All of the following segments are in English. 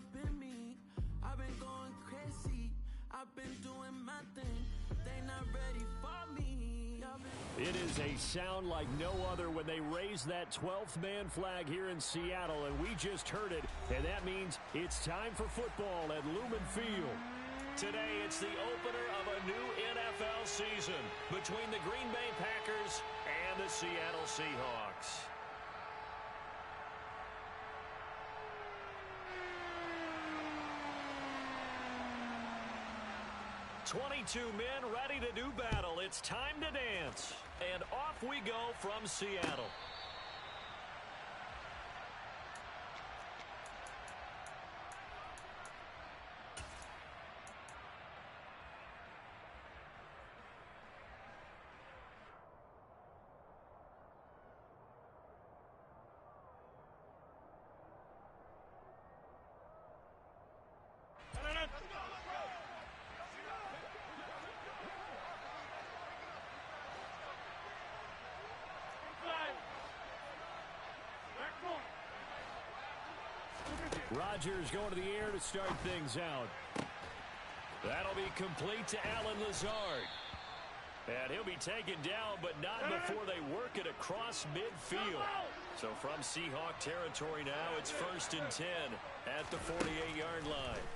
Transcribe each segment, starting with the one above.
up in me. I've been going crazy. I've been doing my thing. They not ready for me. It is a sound like no other when they raise that 12th man flag here in Seattle, and we just heard it, and that means it's time for football at Lumen Field. Today, it's the opener of a new NFL season between the Green Bay Packers and the Seattle Seahawks. "22 men ready to do battle. It's time to dance." And off we go from Seattle. Rodgers going to the air to start things out. That'll be complete to Allen Lazard. And he'll be taken down, but not before they work it across midfield. So from Seahawk territory now, it's 1st and 10 at the 48-yard line.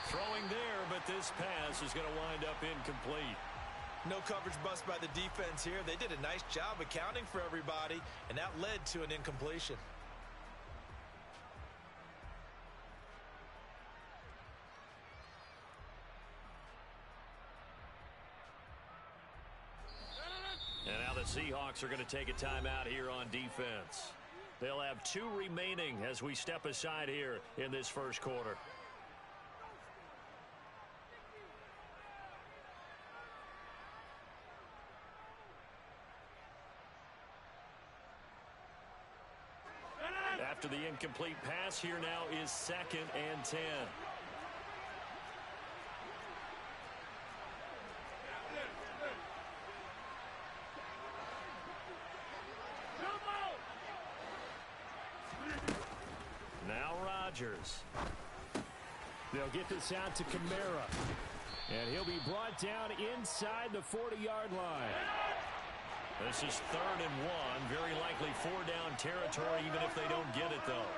Throwing there, but this pass is going to wind up incomplete. No coverage bust by the defense here. They did a nice job accounting for everybody, and that led to an incompletion. And now the Seahawks are going to take a timeout here on defense. They'll have 2 remaining as we step aside here in this first quarter. After the incomplete pass, here now is 2nd and 10. Now Rodgers. They'll get this out to Kamara. And he'll be brought down inside the 40-yard line. This is 3rd and 1. Very likely 4-down territory, even if they don't get it, though.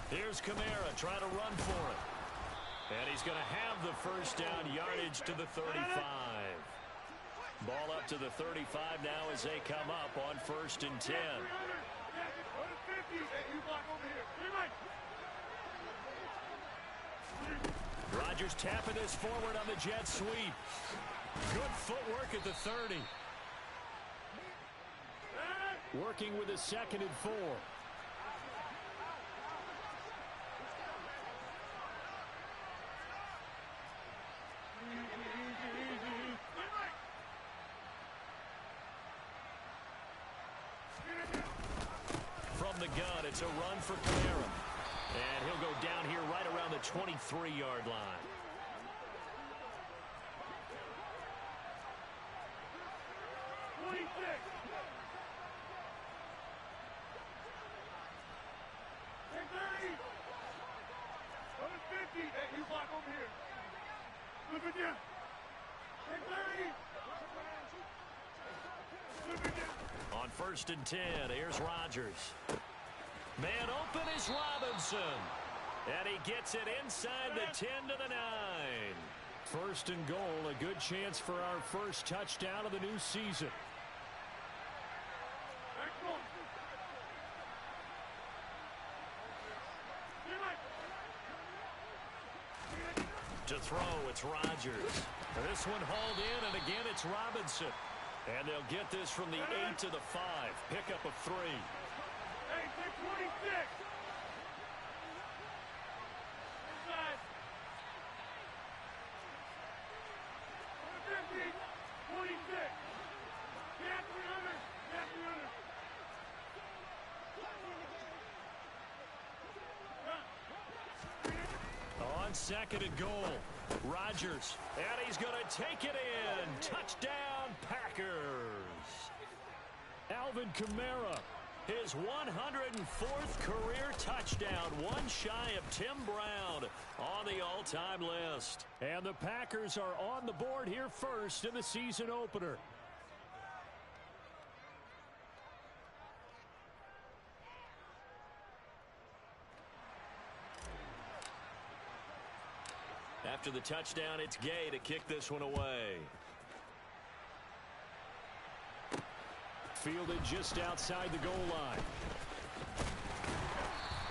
Here's Kamara trying to run for it. And he's going to have the 1st down yardage to the 35. Ball up to the 35 now as they come up on 1st and 10. Rodgers tapping this forward on the jet sweep. Good footwork at the 30. Working with a 2nd and 4. From the gun, it's a run for Kamara. And he'll go down here right around the 23-yard line. On 1st and 10, here's Rodgers. Man open is Robinson. And he gets it inside the 10 to the 9. 1st and goal, a good chance for our first touchdown of the new season. To throw, it's Rodgers. This one hauled in, and again it's Robinson. And they'll get this from the 8 to the 5. Pickup of 3. On 2nd and goal, Rodgers, and he's going to take it in. Touchdown, Packers. Alvin Kamara, his 104th career touchdown, one shy of Tim Brown on the all-time list. And the Packers are on the board here first in the season opener. After the touchdown, it's Gay to kick this one away. Fielded just outside the goal line.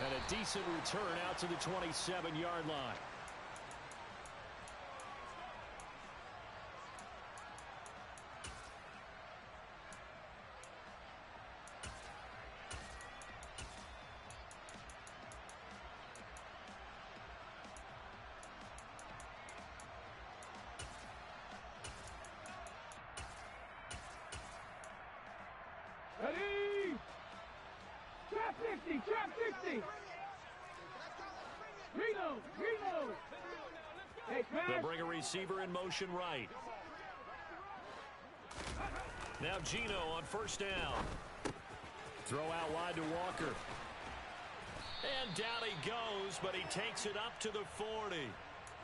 And a decent return out to the 27-yard line. Ready? Trap 60, trap 60. Reload. They'll bring a receiver in motion right. Now Gino on first down. Throw out wide to Walker. And down he goes, but he takes it up to the 40.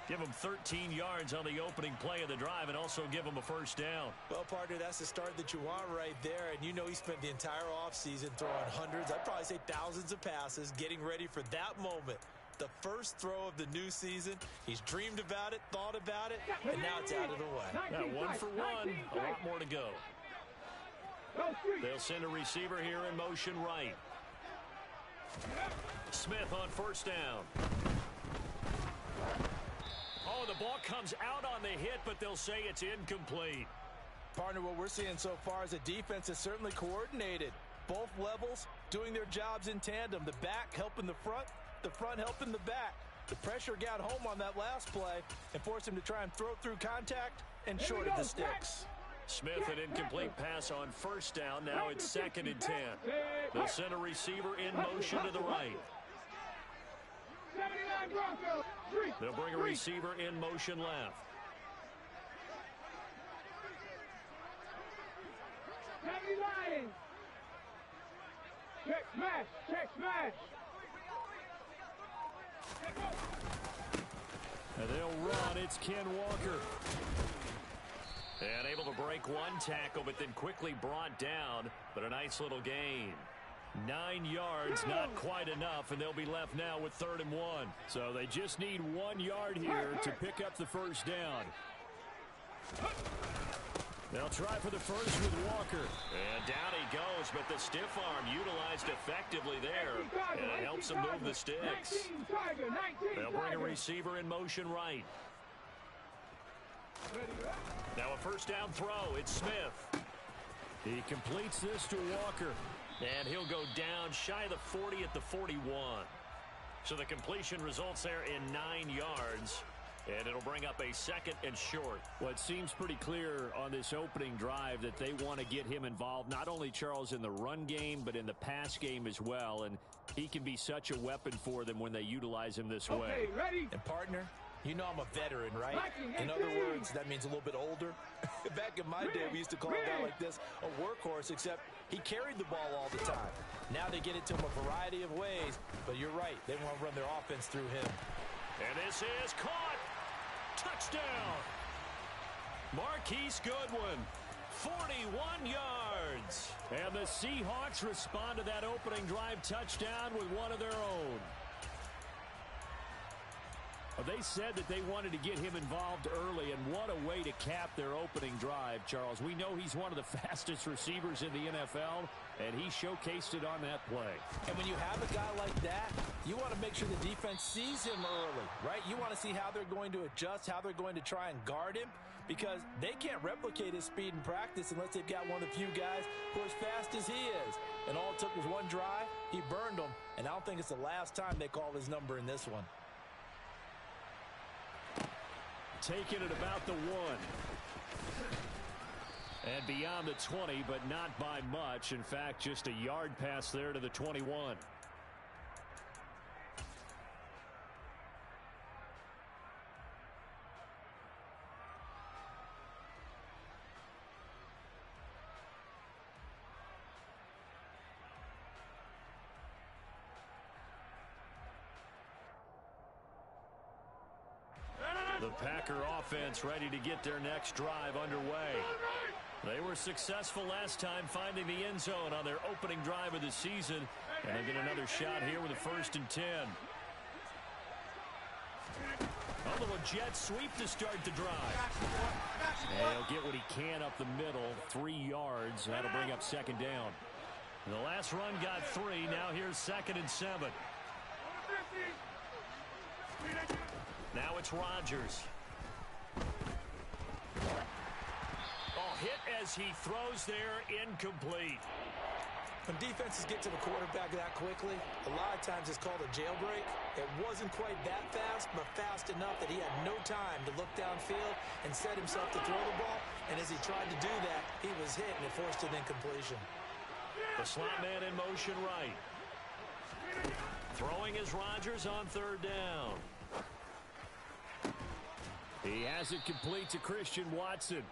Give him 13 yards on the opening play of the drive and also give him a first down. Well, partner, that's the start that you want right there. And you know he spent the entire offseason throwing hundreds, I'd probably say thousands of passes, getting ready for that moment. The first throw of the new season. He's dreamed about it, thought about it, and now it's out of the way. Now 1 for 1, a lot more to go. They'll send a receiver here in motion right. Smith on first down. Oh, the ball comes out on the hit, but they'll say it's incomplete. Partner, what we're seeing so far is a defense is certainly coordinated. Both levels doing their jobs in tandem. The back helping the front helping the back. The pressure got home on that last play and forced him to try and throw through contact and shorted the sticks. Smith, an incomplete pass on first down. Now it's 2nd and 10. They'll send a receiver in motion to the right. They'll bring a receiver in motion left. Check smash. And they'll run. It's Ken Walker. And able to break one tackle, but then quickly brought down. But a nice little gain. 9 yards, not quite enough, and they'll be left now with 3rd and 1. So they just need 1 yard here to pick up the first down. They'll try for the first with Walker. And down he goes, but the stiff arm utilized effectively there. And it helps him move the sticks. They'll bring a receiver in motion right. Now a first down throw. It's Smith. He completes this to Walker. And he'll go down shy of the 40 at the 41. So the completion results there in 9 yards. And it'll bring up a 2nd and short. Well, it seems pretty clear on this opening drive that they want to get him involved, not only, Charles, in the run game, but in the pass game as well. And he can be such a weapon for them when they utilize him this way. Ready? And partner, you know I'm a veteran, right? In other words, that means a little bit older. Back in my day, we used to call a guy like this a workhorse, except he carried the ball all the time. Now they get it to him a variety of ways, but you're right. They want to run their offense through him. And this is caught. Touchdown. Marquise Goodwin, 41 yards. And the Seahawks respond to that opening drive touchdown with one of their own. Well, they said that they wanted to get him involved early, and what a way to cap their opening drive, Charles. We know he's one of the fastest receivers in the NFL, and he showcased it on that play. And when you have a guy like that, you want to make sure the defense sees him early, right? You want to see how they're going to adjust, how they're going to try and guard him, because they can't replicate his speed in practice unless they've got one of the few guys who are as fast as he is. And all it took was one drive. He burned them, and I don't think it's the last time they call his number in this one. Taking it about the 1. And beyond the 20, but not by much. In fact, just a yard pass there to the 21. The Packer offense ready to get their next drive underway. They were successful last time finding the end zone on their opening drive of the season, and they get another shot here with a 1st and 10. A little jet sweep to start the drive. And he'll get what he can up the middle, 3 yards. That'll bring up 2nd down. The last run got 3. Now here's 2nd and 7. Now it's Rodgers. Oh, hit as he throws there, incomplete. When defenses get to the quarterback that quickly, a lot of times it's called a jailbreak. It wasn't quite that fast, but fast enough that he had no time to look downfield and set himself to throw the ball. And as he tried to do that, he was hit and it forced an incompletion. The slot man in motion right. Throwing is Rodgers on 3rd down. He has it complete to Christian Watson.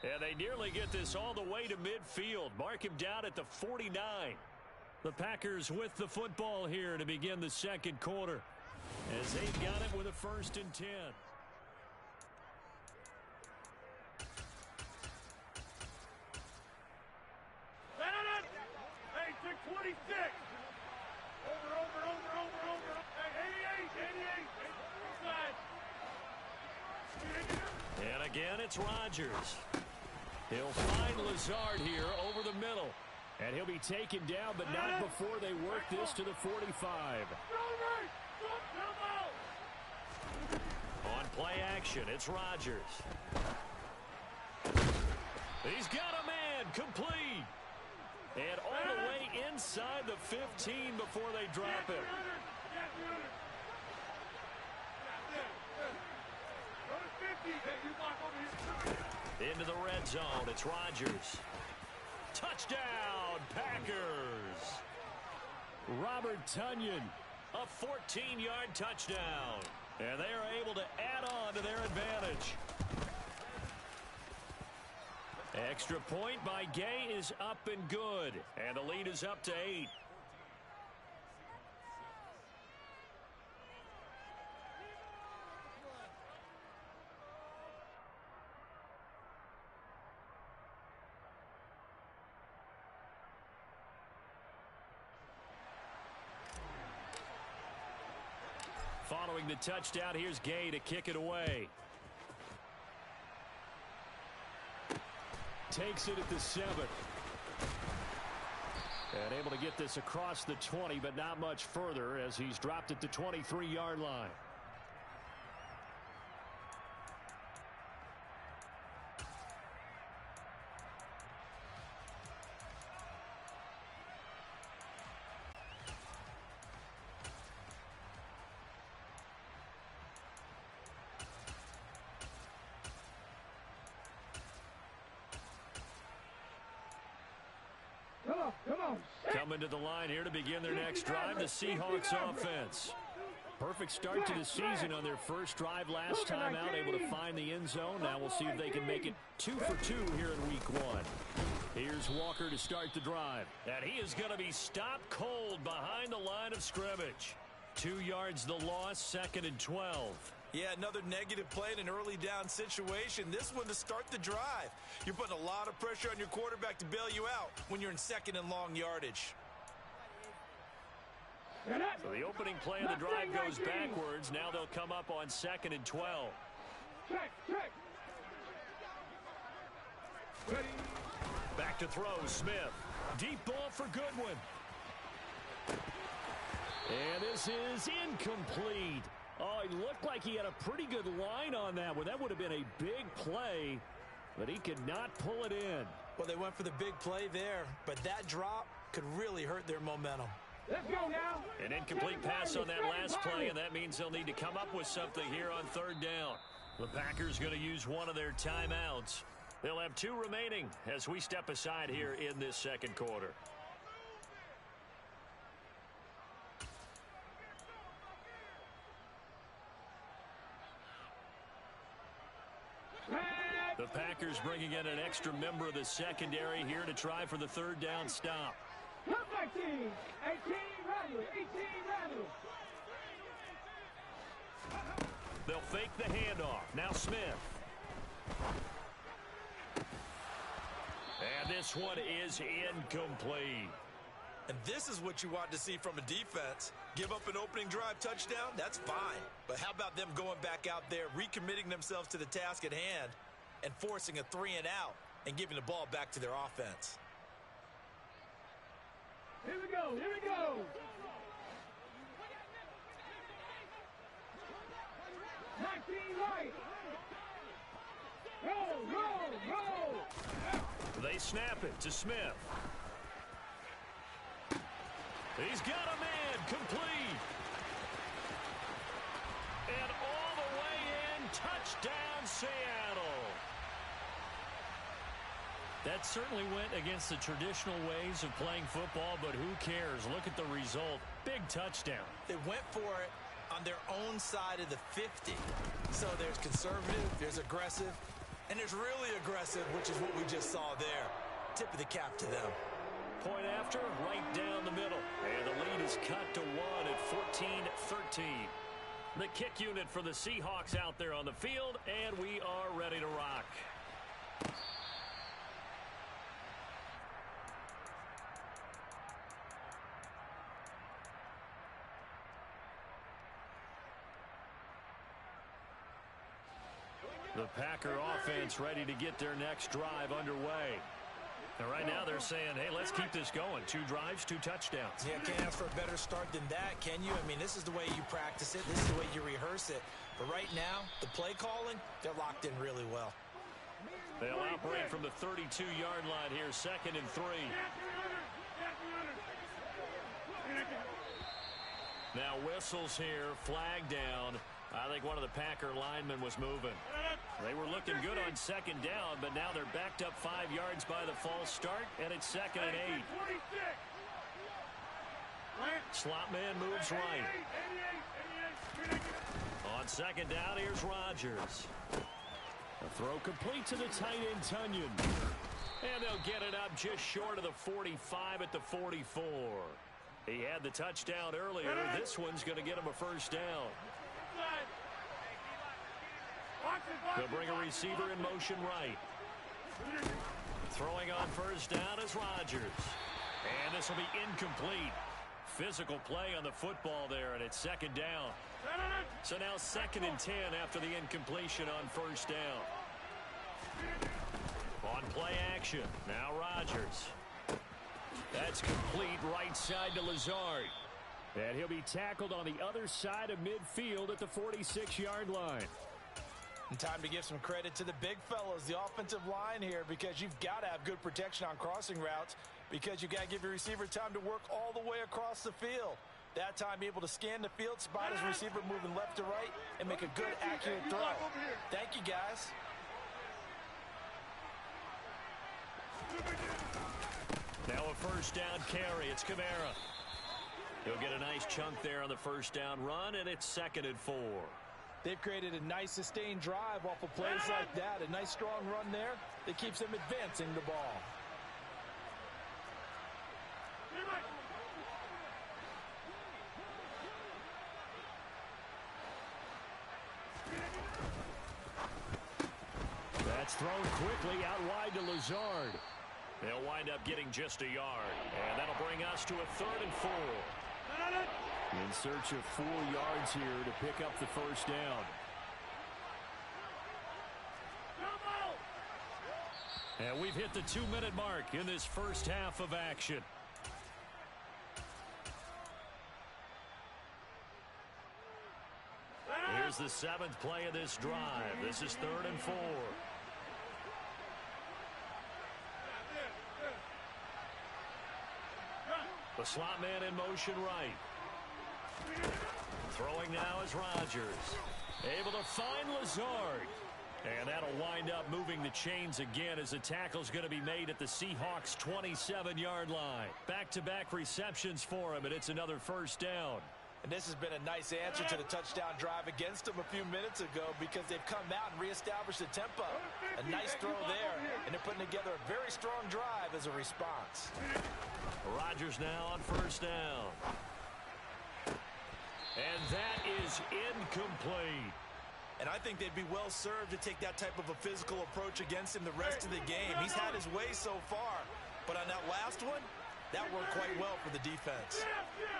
And they nearly get this all the way to midfield. Mark him down at the 49. The Packers with the football here to begin the 2nd quarter, as they've got it with a 1st and 10. Hey, 626. Over. Hey, 88. And again, it's Rodgers. He'll find Lazard here over the middle. And he'll be taken down, but not before they work this to the 45. On play action, it's Rodgers. He's got a man, complete. And all the way inside the 15 before they drop him. Into the red zone, it's Rodgers. Touchdown, Packers. Robert Tonyan, a 14-yard touchdown. And they are able to add on to their advantage. Extra point by Gay is up and good. And the lead is up to 8. Following the touchdown, here's Gay to kick it away. Takes it at the 7. And able to get this across the 20, but not much further as he's dropped at the 23-yard line. Coming to the line here to begin their next drive, the Seahawks offense. Perfect start to the season on their first drive last time out, able to find the end zone. Now we'll see if they can make it 2 for 2 here in week 1. Here's Walker to start the drive. And he is going to be stopped cold behind the line of scrimmage. 2 yards the loss, 2nd and 12. Yeah, another negative play in an early down situation. This one to start the drive. You're putting a lot of pressure on your quarterback to bail you out when you're in 2nd and long yardage. So the opening play of the drive goes backwards. Now they'll come up on 2nd and 12. Check. Back to throw, Smith. Deep ball for Goodwin. And this is incomplete. Oh, he looked like he had a pretty good line on that one. That would have been a big play, but he could not pull it in. Well, they went for the big play there, but that drop could really hurt their momentum. Let's go now. An incomplete pass on that last play, and that means they'll need to come up with something here on 3rd down. The Packers going to use one of their timeouts. They'll have 2 remaining as we step aside here in this 2nd quarter. The Packers bringing in an extra member of the secondary here to try for the 3rd down stop. Come back, team. 18 Randall. They'll fake the handoff. Now Smith. And this one is incomplete. And this is what you want to see from a defense. Give up an opening drive touchdown, that's fine. But how about them going back out there, recommitting themselves to the task at hand, and forcing a 3-and-out and giving the ball back to their offense? Here we go, here we go. Right. Roll. They snap it to Smith. He's got a man complete. And all the way in, touchdown Seattle. That certainly went against the traditional ways of playing football, but who cares? Look at the result. Big touchdown. They went for it on their own side of the 50. So there's conservative, there's aggressive, and there's really aggressive, which is what we just saw there. Tip of the cap to them. Point after, right down the middle. And the lead is cut to 1 at 14-13. The kick unit for the Seahawks out there on the field, and we are ready to rock. The Packer offense ready to get their next drive underway. And right now they're saying, hey, let's keep this going. 2 drives, 2 touchdowns. Yeah, can't ask for a better start than that, can you? I mean, this is the way you practice it. This is the way you rehearse it. But right now, the play calling, they're locked in really well. They'll operate from the 32-yard line here, 2nd and 3. Now whistles here, flag down. I think one of the Packer linemen was moving. They were looking good on 2nd down, but now they're backed up 5 yards by the false start, and it's 2nd and 8. Slot man moves right. On 2nd down, here's Rodgers. A throw complete to the tight end, Tunyon. And they'll get it up just short of the 45 at the 44. He had the touchdown earlier. This one's going to get him a first down. They'll bring a receiver in motion right. Throwing on first down is Rodgers. And this will be incomplete. Physical play on the football there, and it's 2nd down. So now 2nd and 10 after the incompletion on first down. On play action, now Rodgers. That's complete right side to Lazard. And he'll be tackled on the other side of midfield at the 46-yard line. And time to give some credit to the big fellows, the offensive line here, because you've got to have good protection on crossing routes, because you've got to give your receiver time to work all the way across the field. That time, be able to scan the field, spot his receiver moving left to right, and make a good, accurate throw. Thank you, guys. Now a first down carry. It's Kamara. He'll get a nice chunk there on the first down run, and it's 2nd and 4. They've created a nice sustained drive off of plays like that. A nice strong run there that keeps them advancing the ball. That's thrown quickly out wide to Lazard. They'll wind up getting just a yard. And that'll bring us to a 3rd and 4. In search of 4 yards here to pick up the first down. And we've hit the 2-minute mark in this first half of action. Here's the 7th play of this drive. This is 3rd and 4. The slot man in motion right. Throwing now is Rodgers. Able to find Lazard. And that'll wind up moving the chains again as the tackle's going to be made at the Seahawks' 27-yard line. Back-to-back receptions for him, and it's another first down. And this has been a nice answer to the touchdown drive against them a few minutes ago, because they've come out and reestablished the tempo. A nice throw there, and they're putting together a very strong drive as a response. Rodgers now on first down. And that is incomplete. And I think they'd be well served to take that type of a physical approach against him the rest of the game. He's had his way so far, but on that last one, that worked quite well for the defense.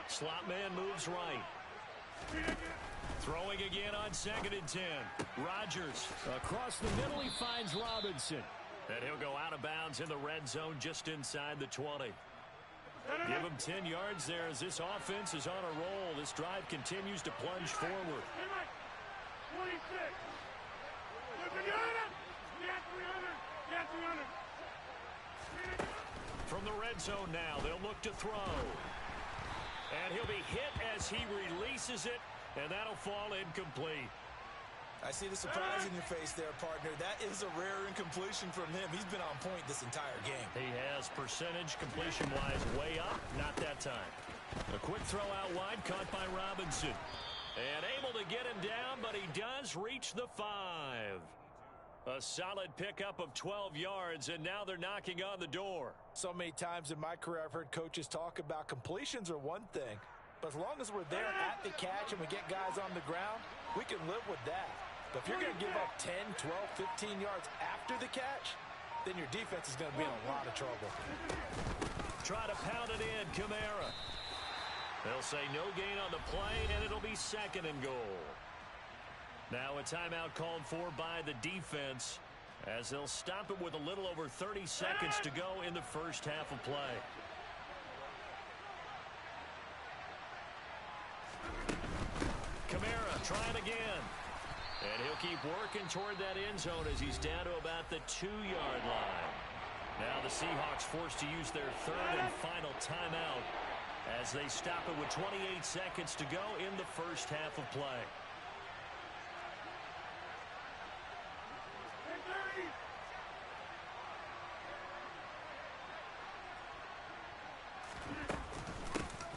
Slot man moves right. Throwing again on 2nd and 10. Rodgers across the middle. He finds Robinson. And he'll go out of bounds in the red zone just inside the 20. Give him 10 yards there as this offense is on a roll. This drive continues to plunge forward. 26. From the red zone now, they'll look to throw. And he'll be hit as he releases it, and that'll fall incomplete. I see the surprise in your face there, partner. That is a rare incompletion from him. He's been on point this entire game. He has percentage completion-wise way up, not that time. A quick throw out wide, caught by Robinson. And able to get him down, but he does reach the 5. A solid pickup of 12 yards, and now they're knocking on the door. So many times in my career I've heard coaches talk about completions are one thing, but as long as we're there at the catch and we get guys on the ground, we can live with that. But if you're going to give up 10, 12, 15 yards after the catch, then your defense is going to be in a lot of trouble. Try to pound it in, Kamara. They'll say no gain on the play, and it'll be 2nd and goal. Now a timeout called for by the defense as they'll stop it with a little over 30 seconds to go in the first half of play. Kamara trying again. And he'll keep working toward that end zone as he's down to about the 2-yard line. Now the Seahawks forced to use their 3rd and final timeout as they stop it with 28 seconds to go in the first half of play.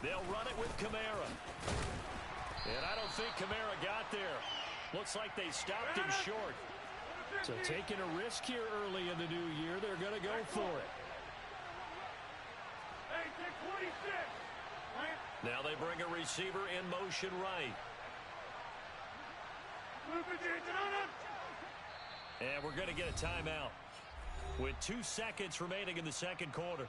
They'll run it with Kamara. And I don't think Kamara got there. Looks like they stopped him short. So taking a risk here early in the new year, they're going to go for it. Now they bring a receiver in motion right. And we're going to get a timeout with 2 seconds remaining in the second quarter.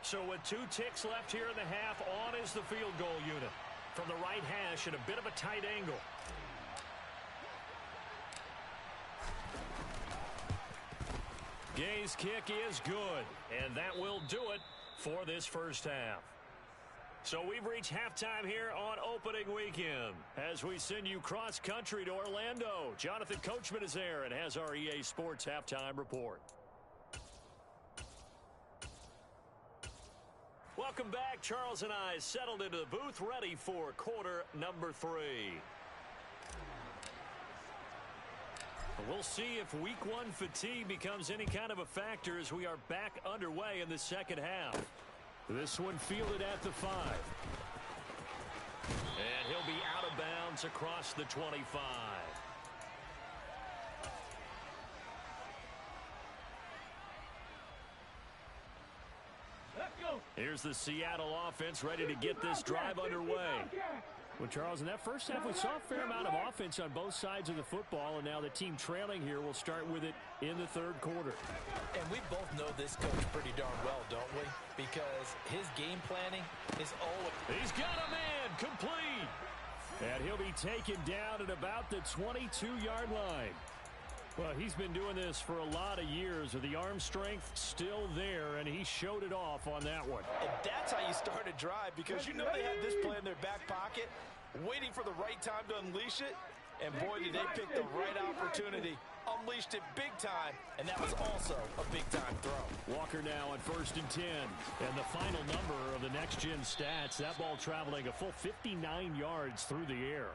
So with 2 ticks left here in the half, on is the field goal unit. From the right hash at a bit of a tight angle. Gay's kick is good, and that will do it for this first half. So we've reached halftime here on opening weekend as we send you cross-country to Orlando. Jonathan Coachman is there and has our EA Sports halftime report. Welcome back. Charles and I settled into the booth, ready for quarter number 3. We'll see if week 1 fatigue becomes any kind of a factor as we are back underway in the second half. This one fielded at the 5. And he'll be out of bounds across the 25. Here's the Seattle offense ready to get this drive underway. Well, Charles, in that first half, we saw a fair amount of offense on both sides of the football, and now the team trailing here will start with it in the third quarter. And we both know this coach pretty darn well, don't we? Because his game planning is always... He's got a man complete. And he'll be taken down at about the 22-yard line. Well, he's been doing this for a lot of years with the arm strength still there, and he showed it off on that one. And that's how you start a drive, because you know they had this play in their back pocket, waiting for the right time to unleash it. And boy, did they pick the right opportunity. Unleashed it big time, and that was also a big-time throw. Walker now on 1st and 10. And the final number of the next-gen stats, that ball traveling a full 59 yards through the air.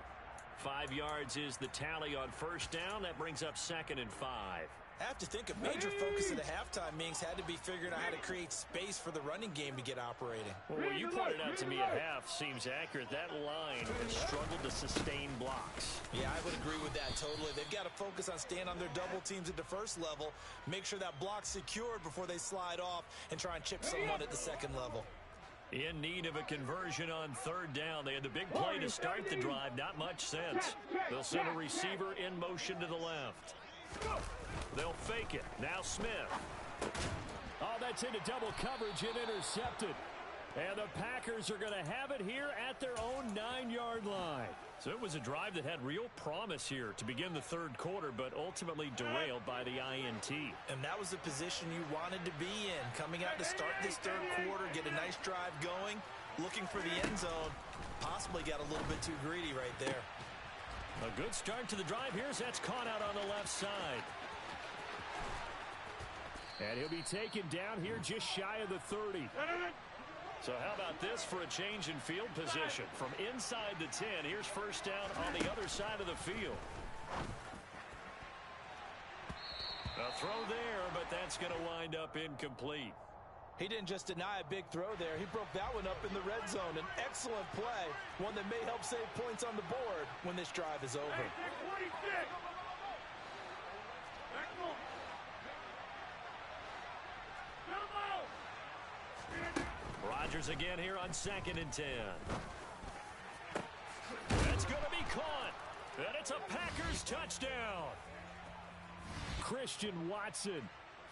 5 yards is the tally on first down. That brings up 2nd and 5. I have to think a major focus of the halftime meetings had to be figuring out how to create space for the running game to get operating. Well, what you pointed out to me at half seems accurate. That line has struggled to sustain blocks. Yeah, I would agree with that totally. They've got to focus on staying on their double teams at the first level, make sure that block's secured before they slide off and try and chip someone at the second level. In need of a conversion on third down. They had the big play to start the drive. Not much sense. They'll send a receiver in motion to the left. They'll fake it. Now Smith. Oh, that's into double coverage and intercepted. And the Packers are going to have it here at their own 9-yard line. So it was a drive that had real promise here to begin the third quarter, but ultimately derailed by the INT. And that was the position you wanted to be in. Coming out to start this third quarter, get a nice drive going, looking for the end zone. Possibly got a little bit too greedy right there. A good start to the drive. Here's that's caught out on the left side. And he'll be taken down here just shy of the 30. So how about this for a change in field position? From inside the 10, here's first down on the other side of the field. A throw there, but that's going to wind up incomplete. He didn't just deny a big throw there. He broke that one up in the red zone. An excellent play, one that may help save points on the board when this drive is over. Rodgers again here on 2nd and 10. That's going to be caught. And it's a Packers touchdown. Christian Watson,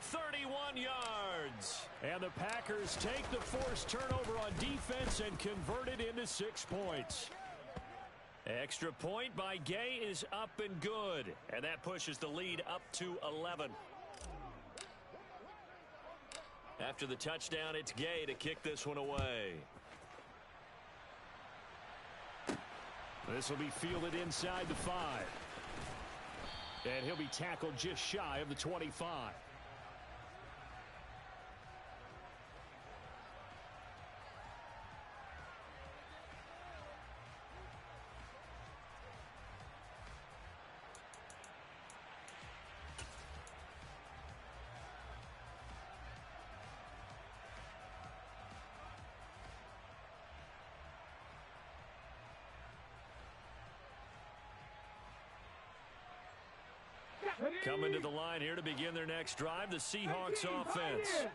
31 yards. And the Packers take the forced turnover on defense and convert it into 6 points. Extra point by Gay is up and good. And that pushes the lead up to 11. After the touchdown, it's Gay to kick this one away. This will be fielded inside the 5. And he'll be tackled just shy of the 25. Coming to the line here to begin their next drive, the Seahawks offense.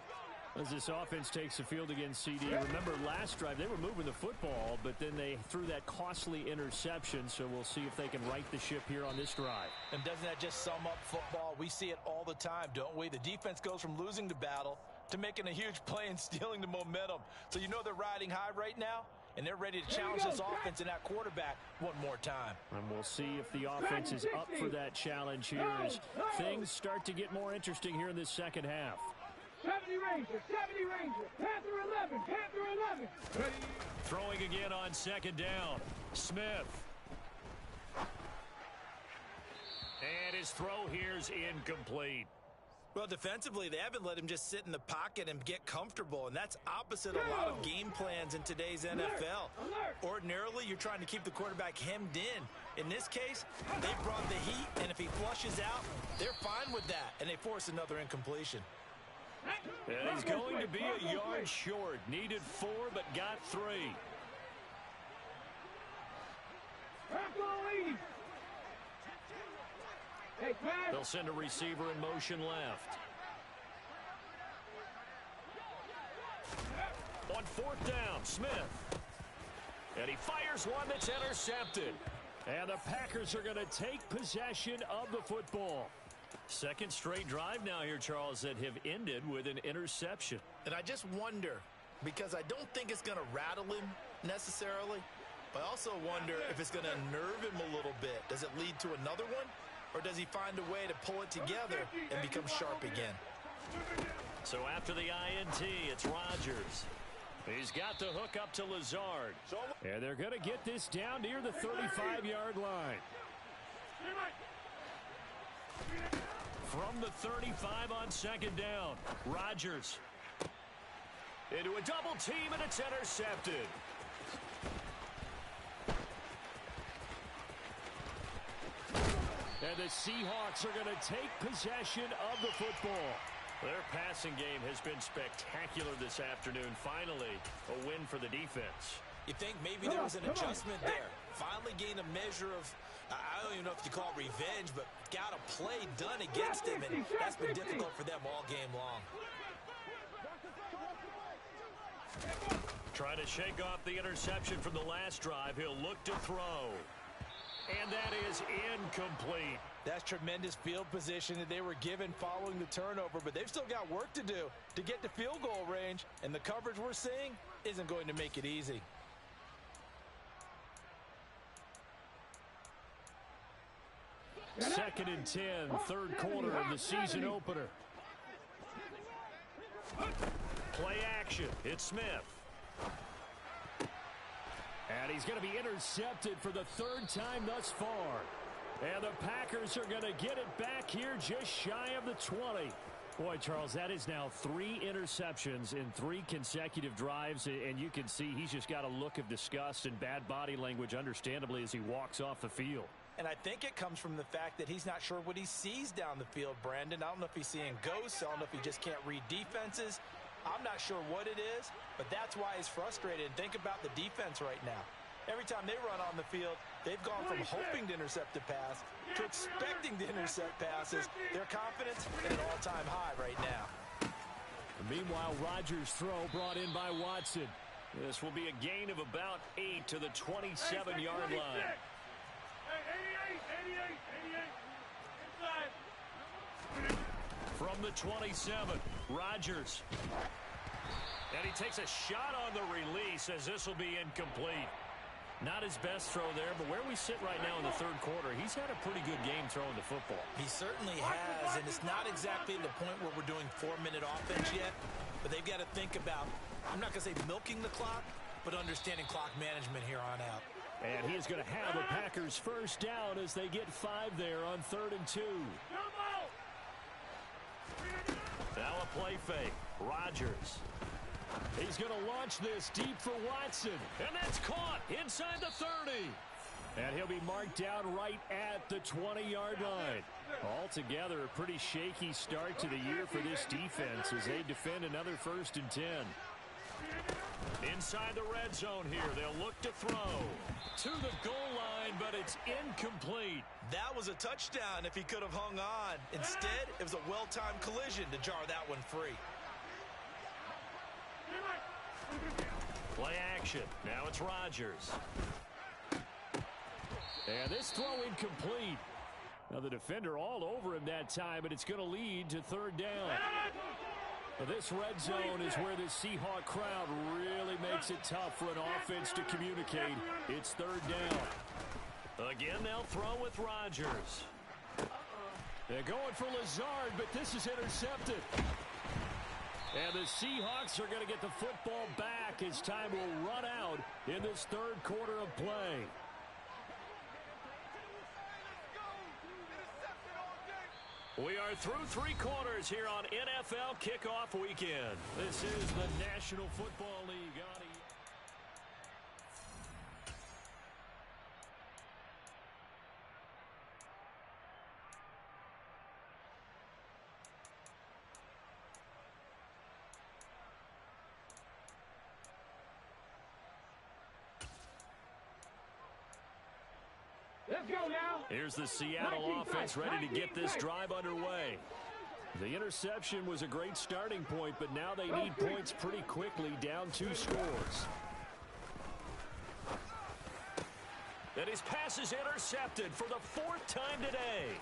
As this offense takes the field against CD, remember last drive they were moving the football, but then they threw that costly interception, so we'll see if they can right the ship here on this drive. And doesn't that just sum up football? We see it all the time, don't we? The defense goes from losing the battle to making a huge play and stealing the momentum. So you know they're riding high right now, and they're ready to challenge this offense and that quarterback one more time. And we'll see if the offense is up for that challenge here as things start to get more interesting here in this second half. 70 Ranger, Panther 11, Panther 11. Throwing again on 2nd down. Smith. And his throw here's incomplete. Well, defensively, they haven't let him just sit in the pocket and get comfortable, and that's opposite a lot of game plans in today's NFL. Ordinarily, you're trying to keep the quarterback hemmed in. In this case, they brought the heat, and if he flushes out, they're fine with that, and they force another incompletion. And he's going to be a yard short. Needed 4, but got 3. They'll send a receiver in motion left. On 4th down, Smith. And he fires one that's intercepted. And the Packers are going to take possession of the football. Second straight drive now here, Charles, that have ended with an interception. And I just wonder, because I don't think it's going to rattle him necessarily, but I also wonder if it's going to nerve him a little bit. Does it lead to another one? Or does he find a way to pull it together and become sharp again? So after the INT, it's Rodgers. He's got the hook up to Lazard. And they're going to get this down near the 35-yard line. From the 35 on 2nd down, Rodgers. Into a double team, and it's intercepted. And the Seahawks are going to take possession of the football. Their passing game has been spectacular this afternoon. Finally, a win for the defense. You think maybe there was an adjustment there. Finally gained a measure of, I don't even know if you call it revenge, but got a play done against him, and that's been difficult for them all game long. Trying to shake off the interception from the last drive. He'll look to throw. And that is incomplete. That's tremendous field position that they were given following the turnover, but they've still got work to do to get to field goal range, and the coverage we're seeing isn't going to make it easy. Second and 10, third quarter of the season opener. Play action. It's Smith. And he's going to be intercepted for the third time thus far. And the Packers are going to get it back here just shy of the 20. Boy, Charles, that is now 3 interceptions in 3 consecutive drives. And you can see he's just got a look of disgust and bad body language, understandably, as he walks off the field. And I think it comes from the fact that he's not sure what he sees down the field, Brandon. I don't know if he's seeing ghosts. I don't know if he just can't read defenses. I'm not sure what it is, but that's why he's frustrated. And think about the defense right now. Every time they run on the field, they've gone from hoping to intercept a pass to expecting to intercept passes. Their confidence at an all-time high right now. Meanwhile, Rodgers' throw brought in by Watson. This will be a gain of about 8 to the 27-yard line. 88. From the 27, Rodgers. And he takes a shot on the release as this will be incomplete. Not his best throw there, but where we sit right now in the third quarter, he's had a pretty good game throwing the football. He certainly has, and it's not exactly the point where we're doing 4-minute offense yet, but they've got to think about, I'm not going to say milking the clock, but understanding clock management here on out. And he is going to have the Packers first down as they get 5 there on 3rd and 2. Now a play fake. Rodgers. He's going to launch this deep for Watson. And that's caught inside the 30. And he'll be marked down right at the 20-yard line. Altogether, a pretty shaky start to the year for this defense as they defend another 1st and 10. Inside the red zone here, they'll look to throw to the goal line, but it's incomplete. That was a touchdown if he could have hung on. Instead, it was a well-timed collision to jar that one free. Play action. Now it's Rodgers. And this throw incomplete. Now the defender all over him that time, but it's going to lead to 3rd down. Now this red zone is where the Seahawk crowd really makes it tough for an offense to communicate. It's 3rd down. Again, they'll throw with Rodgers. They're going for Lazard, but this is intercepted. And the Seahawks are going to get the football back as time will run out in this 3rd quarter of play. We are through 3 quarters here on NFL Kickoff Weekend. This is the National Football League on Let's go now. Here's the Seattle offense ready to get this drive underway. The interception was a great starting point, but now they need points pretty quickly, down 2 scores. And his pass is intercepted for the 4th time today.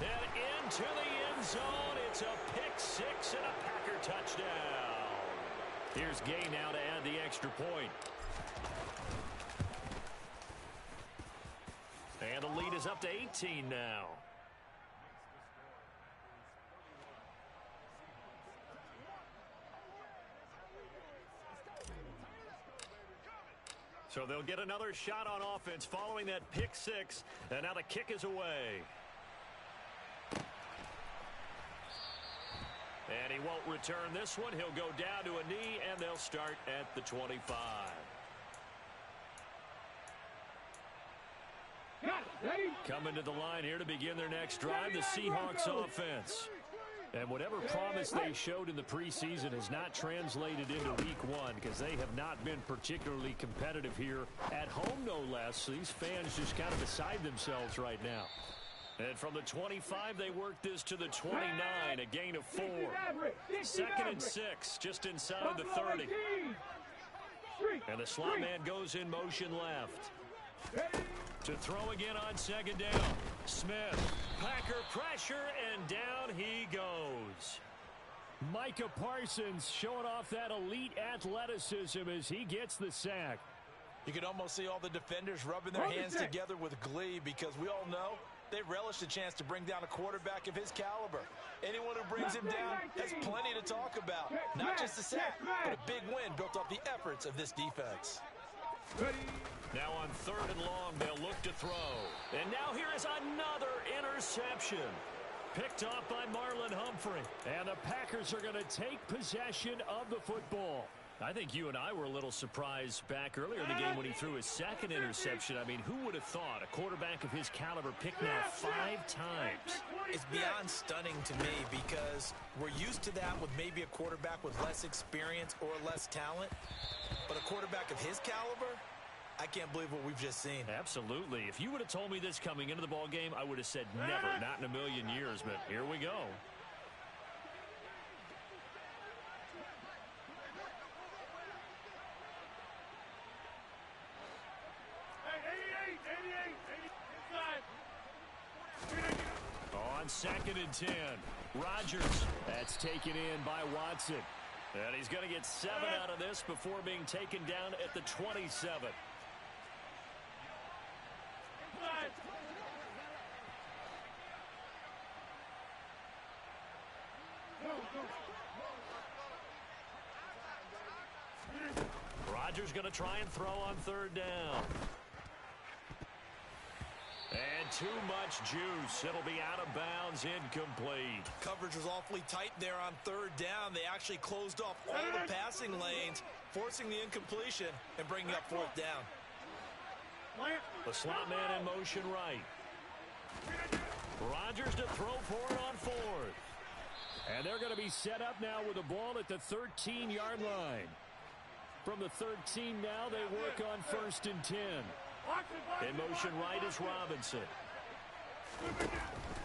And into the end zone, it's a pick 6 and a Packer touchdown. Here's Gay now to add the extra point. And the lead is up to 18 now. So they'll get another shot on offense following that pick 6. And now the kick is away. And he won't return this one. He'll go down to a knee, and they'll start at the 25. Coming to the line here to begin their next drive, the Seahawks offense. And whatever promise they showed in the preseason has not translated into week 1 because they have not been particularly competitive here at home, no less. So these fans just kind of beside themselves right now. And from the 25, they work this to the 29, a gain of 4. 2nd and 6, just inside the 30. And the slot man goes in motion left. To throw again on second down. Smith. Packer pressure, and down he goes. Micah Parsons showing off that elite athleticism as he gets the sack. You can almost see all the defenders rubbing their hands together with glee because we all know they relish the chance to bring down a quarterback of his caliber. Anyone who brings him down has plenty to talk about. Not just a sack, but a big win built off the efforts of this defense. Now on 3rd and long, they'll look to throw. And now here is another interception. Picked off by Marlon Humphrey. And the Packers are going to take possession of the football. I think you and I were a little surprised back earlier in the game when he threw his second interception. I mean, who would have thought a quarterback of his caliber picked now 5 times? It's beyond stunning to me because we're used to that with maybe a quarterback with less experience or less talent. But a quarterback of his caliber, I can't believe what we've just seen. Absolutely. If you would have told me this coming into the ball game, I would have said never, not in a million years. But here we go. On 2nd and 10, Rodgers. That's taken in by Watson. And he's going to get 7 out of this before being taken down at the 27. Rodgers going to try and throw on 3rd down. And too much juice. It'll be out of bounds, incomplete. Coverage was awfully tight there on 3rd down. They actually closed off all the passing lanes, forcing the incompletion and bringing up 4th down. The slot man in motion right. Rodgers to throw for it on 4th. And they're going to be set up now with the ball at the 13-yard line. From the 13 now, they work on 1st and 10. In motion right is Robinson.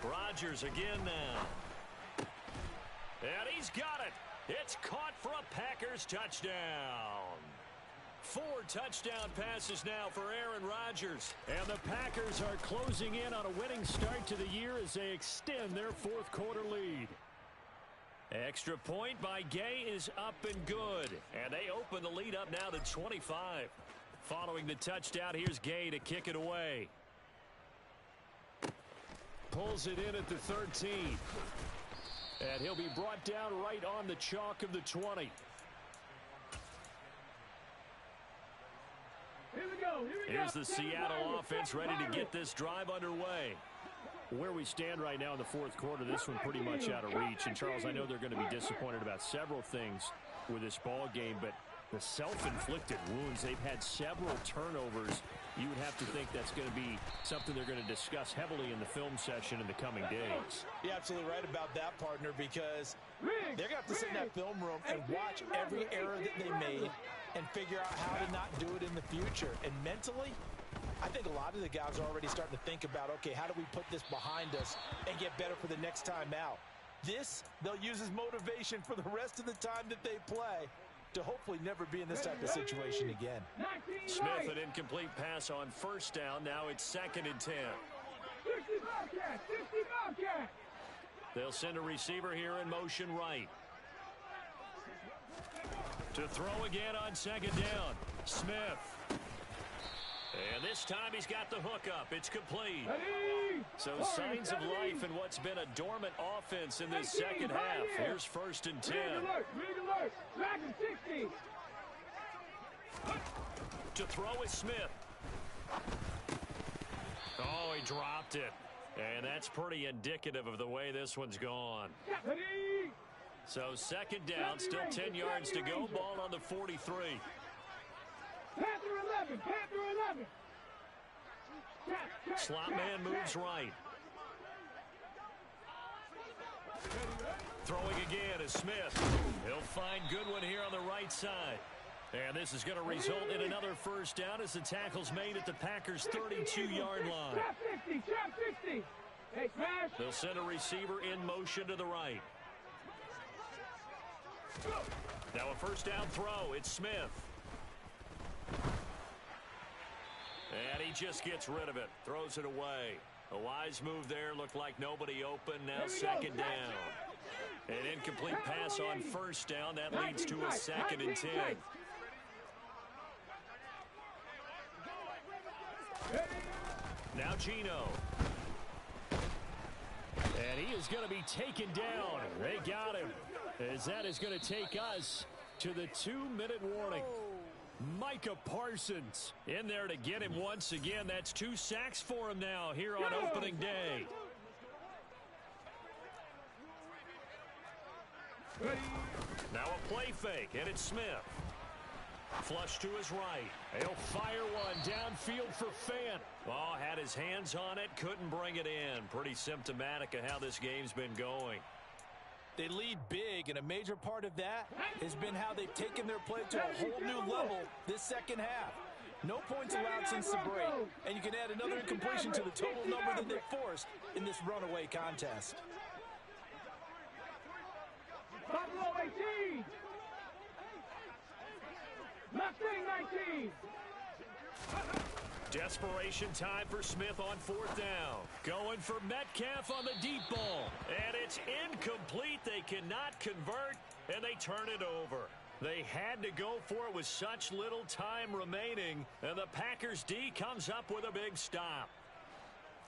Rodgers again now. And he's got it. It's caught for a Packers touchdown. 4 touchdown passes now for Aaron Rodgers. And the Packers are closing in on a winning start to the year as they extend their 4th quarter lead. Extra point by Gay is up and good. And they open the lead up now to 25. Following the touchdown, here's Gay to kick it away. Pulls it in at the 13. And he'll be brought down right on the chalk of the 20. Here's the Seattle offense ready to get this drive underway. Where we stand right now in the 4th quarter, this one pretty much out of reach. And, Charles, I know they're going to be disappointed about several things with this ball game, but the self-inflicted wounds, they've had several turnovers. You would have to think that's going to be something they're going to discuss heavily in the film session in the coming days. You're absolutely right about that, partner, because they're going to have to sit in that film room and watch every error that they made and figure out how to not do it in the future. And mentally, I think a lot of the guys are already starting to think about, okay, how do we put this behind us and get better for the next time out? This, they'll use as motivation for the rest of the time that they play to hopefully never be in this type of situation again. Smith, an incomplete pass on 1st down. Now it's 2nd and 10. They'll send a receiver here in motion right. To throw again on 2nd down. Smith. And this time he's got the hook up. It's complete. So signs of life in what's been a dormant offense in this second half. Here's 1st and 10. To throw is Smith. Oh, he dropped it. And that's pretty indicative of the way this one's gone. So 2nd down, still 10 yards to go. Ball on the 43. Panther 11, Panther 11. Slot man moves right. Throwing again is Smith. He'll find Goodwin here on the right side. And this is going to result in another 1st down as the tackle's made at the Packers' 32-yard line. Trap 50, trap 50. Hey, smash. They'll send a receiver in motion to the right. Now a 1st down throw. It's Smith. And he just gets rid of it, throws it away. A wise move there, looked like nobody open, now second down. An incomplete pass on first down, that leads to a 2nd and 10. Now Gino. And he is going to be taken down. They got him, as that is going to take us to the 2-minute warning. Micah Parsons in there to get him once again. That's 2 sacks for him now here on opening day. Now a play fake, and it's Smith. Flush to his right. He'll fire one downfield for Fant. Oh, had his hands on it, couldn't bring it in. Pretty symptomatic of how this game's been going. They lead big, and a major part of that has been how they've taken their play to a whole new level this second half. No points allowed since the break, and you can add another incompletion to the total number that they forced in this runaway contest. Buffalo 18. Mustang 19. Desperation time for Smith on 4th down. Going for Metcalf on the deep ball. And it's incomplete. They cannot convert, and they turn it over. They had to go for it with such little time remaining, and the Packers D comes up with a big stop.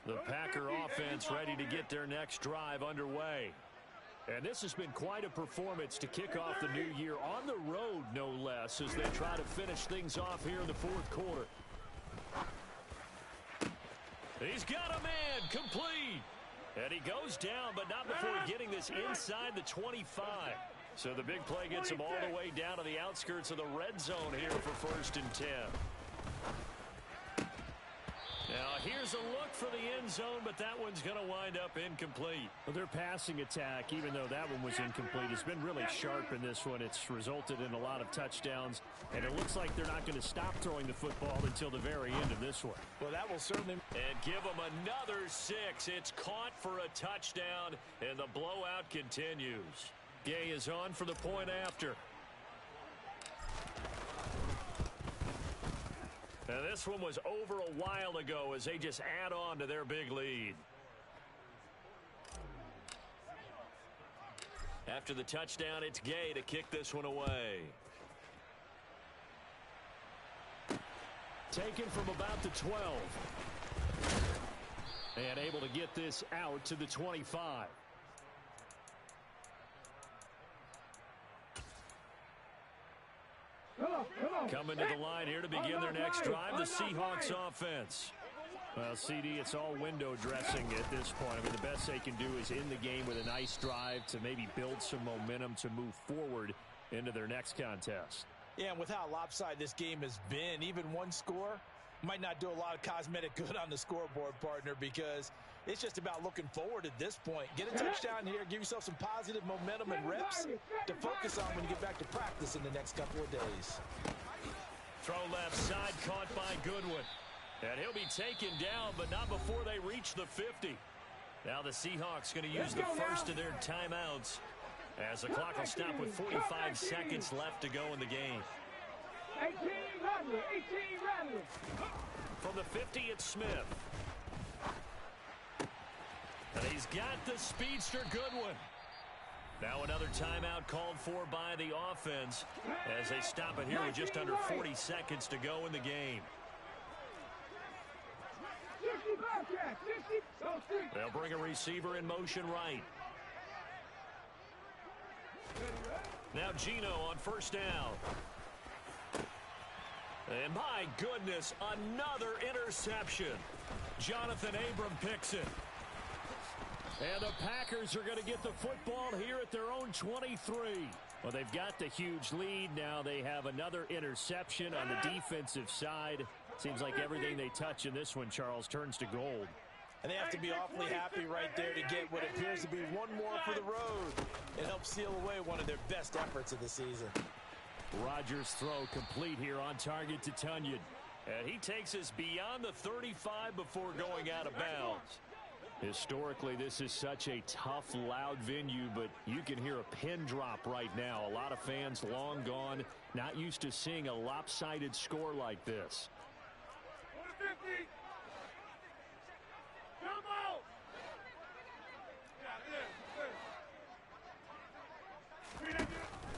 The Packer offense ready to get their next drive underway. And this has been quite a performance to kick off the new year on the road, no less, as they try to finish things off here in the 4th quarter. He's got a man, complete. And he goes down, but not before getting this inside the 25. So the big play gets him all the way down to the outskirts of the red zone here for 1st and 10. Now here's a look for the end zone, but that one's going to wind up incomplete. Well, their passing attack, even though that one was incomplete, has been really sharp in this one. It's resulted in a lot of touchdowns, and it looks like they're not going to stop throwing the football until the very end of this one. Well, that will certainly... And give them another 6. It's caught for a touchdown, and the blowout continues. Gay is on for the point after. Now this one was over a while ago as they just add on to their big lead. After the touchdown, it's Gay to kick this one away. Taken from about the 12. And able to get this out to the 25. Coming to the line here to begin their next drive, the Seahawks offense. Well, CD, it's all window dressing at this point. I mean, the best they can do is in the game with a nice drive to maybe build some momentum to move forward into their next contest. Yeah, and with how lopsided this game has been, even one score might not do a lot of cosmetic good on the scoreboard, partner, because it's just about looking forward at this point. Get a touchdown here, give yourself some positive momentum and reps to focus on when you get back to practice in the next couple of days. Throw left side, caught by Goodwin. And he'll be taken down, but not before they reach the 50. Now the Seahawks going to use the first of their timeouts as the clock will stop with 45 seconds left to go in the game. 18 Rattler, 18 Rattler. From the 50, it's Smith. And he's got the speedster Goodwin. Now another timeout called for by the offense as they stop it here with just under 40 seconds to go in the game. 60 Bobcat, 60. They'll bring a receiver in motion right. Now Gino on first down. And my goodness, another interception. Jonathan Abram picks it. And the Packers are going to get the football here at their own 23. Well, they've got the huge lead. Now they have another interception on the defensive side. Seems like everything they touch in this one, Charles, turns to gold. And they have to be awfully happy right there to get what appears to be one more for the road. It helps seal away one of their best efforts of the season. Rodgers' throw complete here on target to Tunyon. And he takes us beyond the 35 before going out of bounds. Historically, this is such a tough, loud venue, but you can hear a pin drop right now. A lot of fans long gone, not used to seeing a lopsided score like this.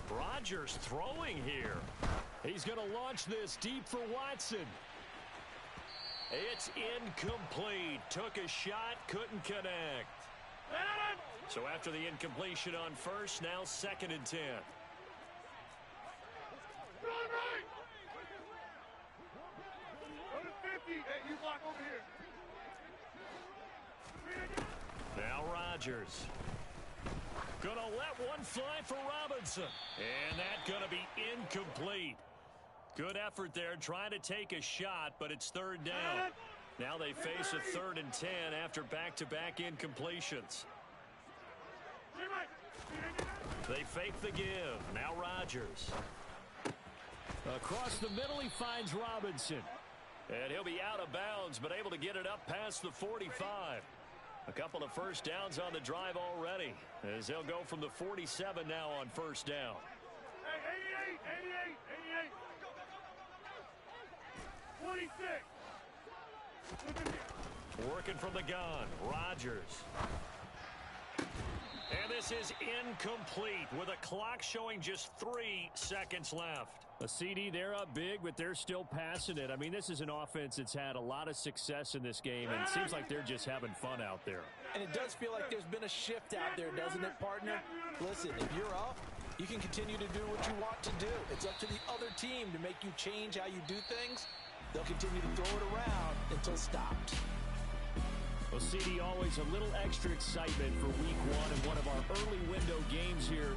Rodgers throwing here. He's going to launch this deep for Watson. It's incomplete. Took a shot, couldn't connect. So after the incompletion on first, now 2nd and 10. Now Rodgers. Gonna let one fly for Robinson. And that's gonna be incomplete. Good effort there trying to take a shot, but it's 3rd down. Now they face a 3rd and 10 after back-to-back incompletions. They fake the give. Now Rodgers. Across the middle, he finds Robinson. And he'll be out of bounds, but able to get it up past the 45. A couple of first downs on the drive already, as they'll go from the 47 now on 1st down. Hey, 88. 26. Working from the gun, Rodgers. And this is incomplete with a clock showing just 3 seconds left. A CD, they're up big, but they're still passing it. I mean, this is an offense that's had a lot of success in this game, and it seems like they're just having fun out there. And it does feel like there's been a shift out there, doesn't it, partner? Listen, if you're up, you can continue to do what you want to do. It's up to the other team to make you change how you do things. They'll continue to throw it around until stopped. Well, CD, always a little extra excitement for week 1 and one of our early window games here.